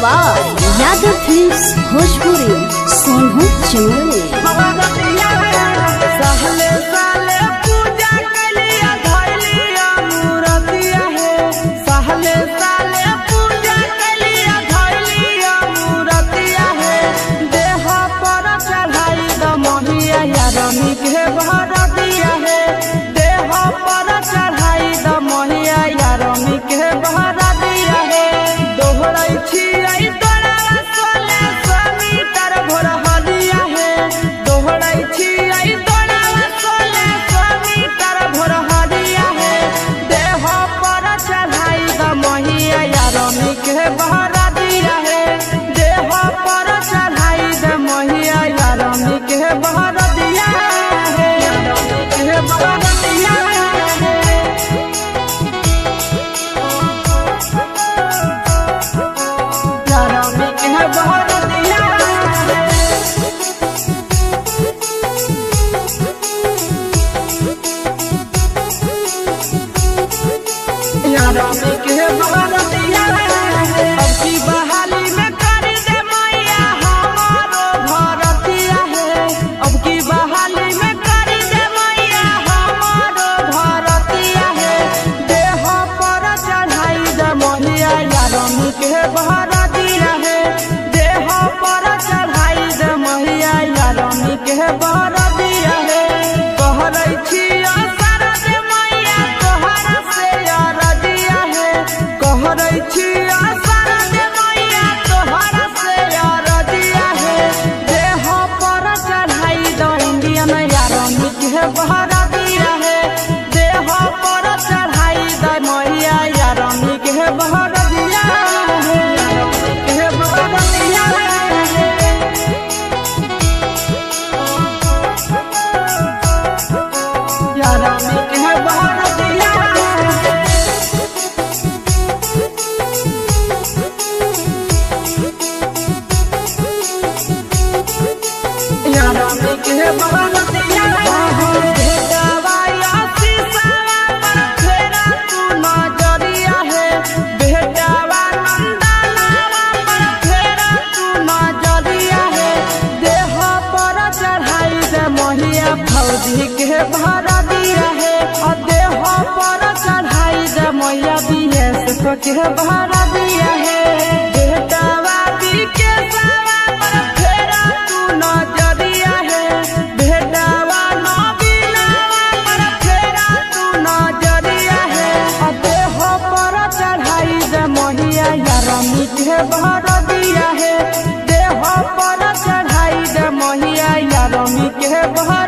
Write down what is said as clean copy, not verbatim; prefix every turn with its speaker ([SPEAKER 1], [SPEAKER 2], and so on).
[SPEAKER 1] आवाज यादव फिल्म्स भोजपुरी सोनू चमोली।
[SPEAKER 2] फौजी के भरा दिया है और देह पर चढ़ाई दे मैया बीएस के भरा दिया है। बेटावा दी के सावा पर फेरा तू नजरिया है। बेटावा न बिनावा पर फेरा तू नजरिया है और देह पर चढ़ाई दे मैया यारमी के भरा दिया है। देह पर चढ़ाई दे मैया यारमी के भरा